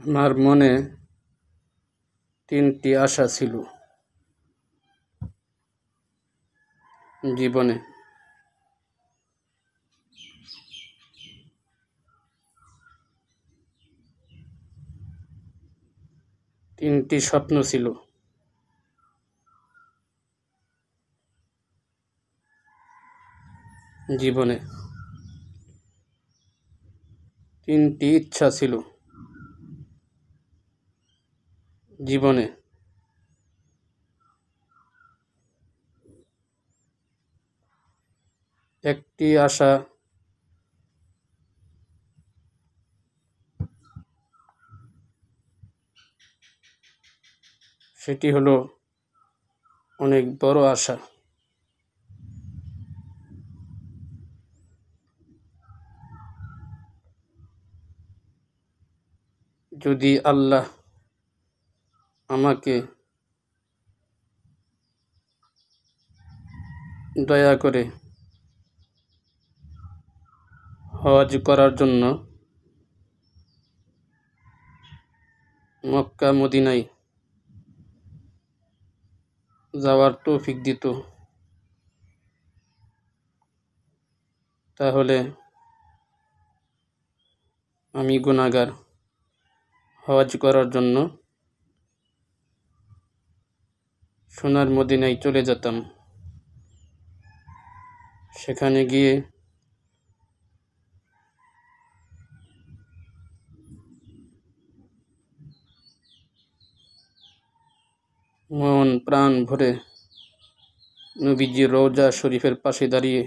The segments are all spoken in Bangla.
আমার মনে ৩টি আশা ছিল জীবনে। ৩টি স্বপ্ন ছিল জীবনে। ৩টি ইচ্ছা ছিল জীবনে। একটি আশা সেটি হলো অনেক বড় আশা। যদি আল্লাহ আমাকে দয়া করে হজ করার জন্য মক্কা মদিনায় যাওয়ার তৌফিক দিত, তাহলে আমি গুনাহগার হজ করার জন্য সোনার মদিনায় চলে যেতাম। সেখানে গিয়ে মন প্রাণ ভরে নবীজির রওজা শরীফের পাশে দাঁড়িয়ে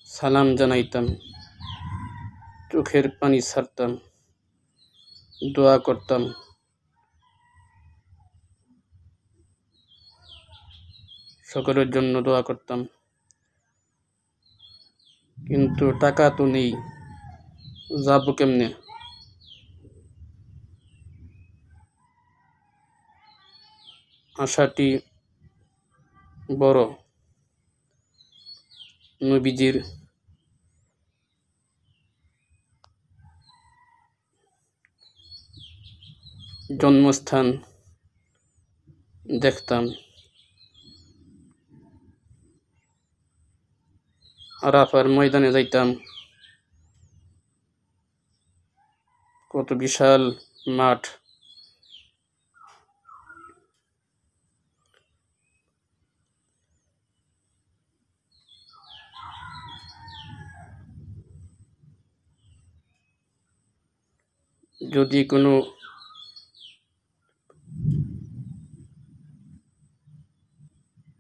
সালাম জানাইতাম, চোখের পানি ছাড়তাম, দোয়া করতাম। সকলের জন্য দোয়া করতাম, কিন্তু টাকা তো নেই, যাবো কেমনে? আশাটি বড়। নবীজির জন্মস্থান দেখতাম, আরাফার ময়দানে যাইতাম, কত বিশাল মাঠ। যদি কোনো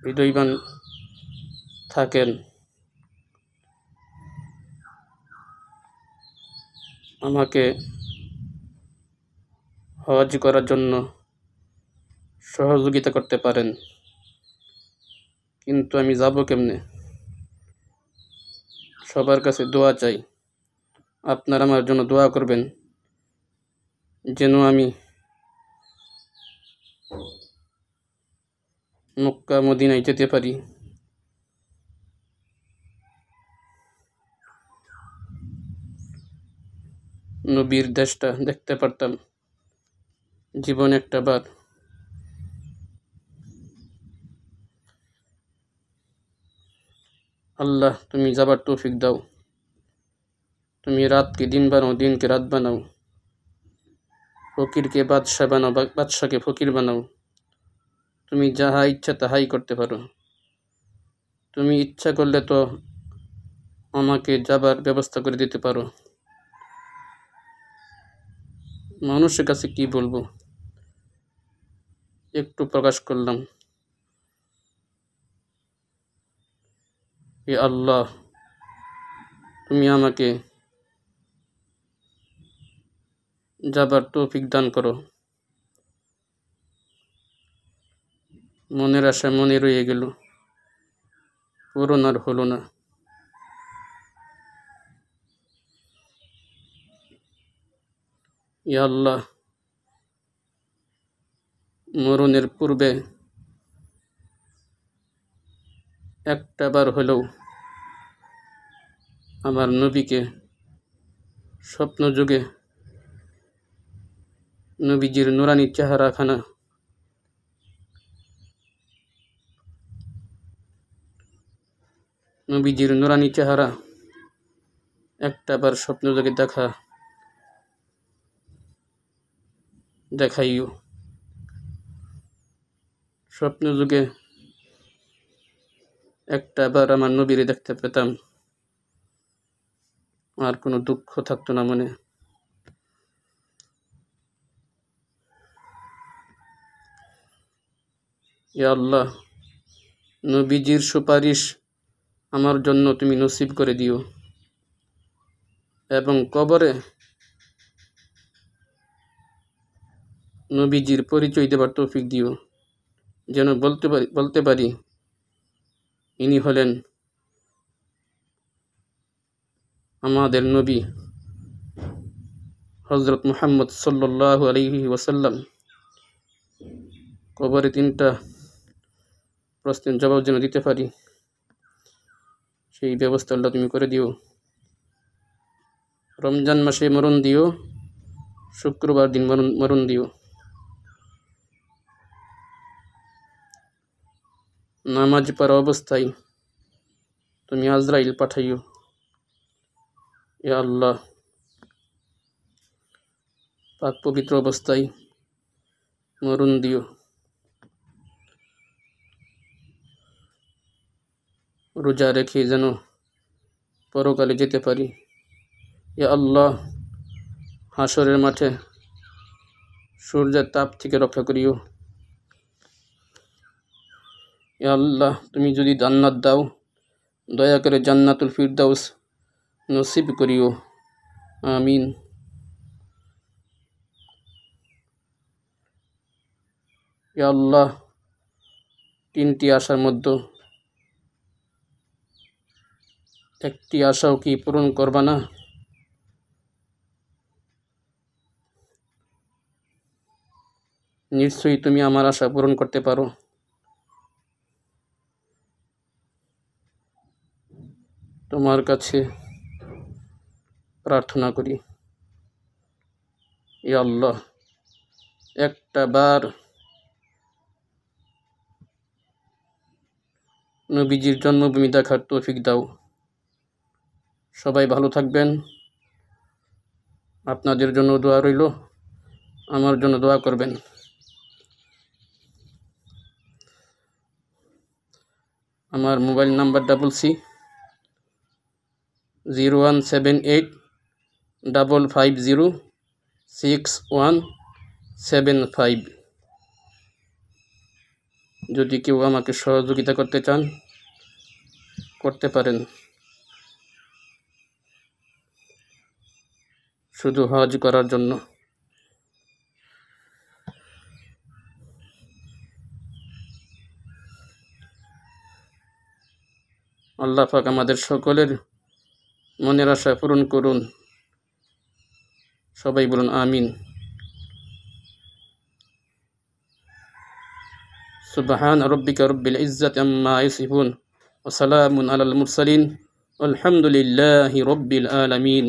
হৃদয়বান থাকেন, আমাকে হজ করার জন্য সহযোগিতা করতে পারেন, কিন্তু আমি যাব কেমনে? সবার কাছে দোয়া চাই, আপনারা আমার জন্য দোয়া করবেন যেন আমি মক্কা মদিনায় যেতে পারি। নবীর দেশটা দেখতে পারতাম জীবনে একটা বার। আল্লাহ, তুমি যাবার তৌফিক দাও। তুমি রাতকে দিন বানাও, দিনকে রাত বানাও, ফকিরকে বাদশাহ বানাও, বাদশাকে ফকির বানাও। তুমি যাহা ইচ্ছা তাহাই করতে পারো। তুমি ইচ্ছা করলে তো আমাকে যাবার ব্যবস্থা করে দিতে পারো। মানুষের কাছে কি বলবো? একটু প্রকাশ করলাম। হে আল্লাহ, তুমি আমাকে যাবার তৌফিক দান করো। মনের আশা মনে রয়ে গেল, পূরণ আর হলো না। ইয়া আল্লাহ, মরণের পূর্বে একটা বার হলেও আমার নবীকে স্বপ্ন যুগে নবীজির নুরানি চেহারাখানা নবীজির নুরানি চেহারা একটাবার স্বপ্নযোগে দেখাইও। স্বপ্নযুগে একটাবার আমার নবীরে দেখতে পেতাম, আর কোনো দুঃখ থাকতো না মনে। ইয়া আল্লাহ, নবীজির সুপারিশ আমার জন্য তুমি নসিব করে দিও এবং কবরে নবীজির পরিচয় দেবার তৌফিক দিও, যেন বলতে পারি ইনি হলেন আমাদের নবী হযরত মুহাম্মদ সাল্লাল্লাহু আলাইহি ওয়াসাল্লাম। কবরে 3টা প্রশ্নের জবাব যেন দিতে পারি, সেই ব্যবস্থা আল্লাহ তুমি করে দিও। রমজান মাসে মরণ দিও, শুক্রবার দিন মরণ দিও। নামাজ পড়া অবস্থায় তুমি আজরাইল পাঠাইও। ইয়া আল্লাহ, পাক পবিত্র অবস্থায় মরণ দিও। রোজা রেখে যেন পরকালে যেতে পারি। ইয়া আল্লাহ, হাসরের মাঠে সূর্যের তাপ থেকে রক্ষা করিও। ইয়া আল্লাহ, তুমি যদি জান্নাত দাও, দয়া করে জান্নাতুল ফিরদাউস নসিব করিও। আমিন। ইয়া আল্লাহ, 3টি আশার মধ্যে একটি আশাও কি পূরণ করবা না? নিশ্চয়ই তুমি আমার আশা পূরণ করতে পারো। তোমার কাছে প্রার্থনা করি, ইয়া আল্লাহ, একটা বার নবীজির জন্মভূমি দেখার তৌফিক দাও। সবাই ভালো থাকবেন। আপনাদের জন্য দোয়া রইল, আমার জন্য দোয়া করবেন। আমার মোবাইল নাম্বারটা বলছি, 0178550617 যদি কেউ আমাকে সহযোগিতা করতে চান করতে পারেন। শুধু হজ করার জন্য। আল্লাহ পাক আমাদের সকলের মনের আশা পূরণ করুন। সবাই বলুন আমিন। সুবহান রাব্বিকা রাব্বিল ইজ্জাতি আম্মা ইয়াসিফুন ওয়া সালামুন আলাল মুরসালিন আলহামদুলিল্লাহি রাব্বিল আলামিন।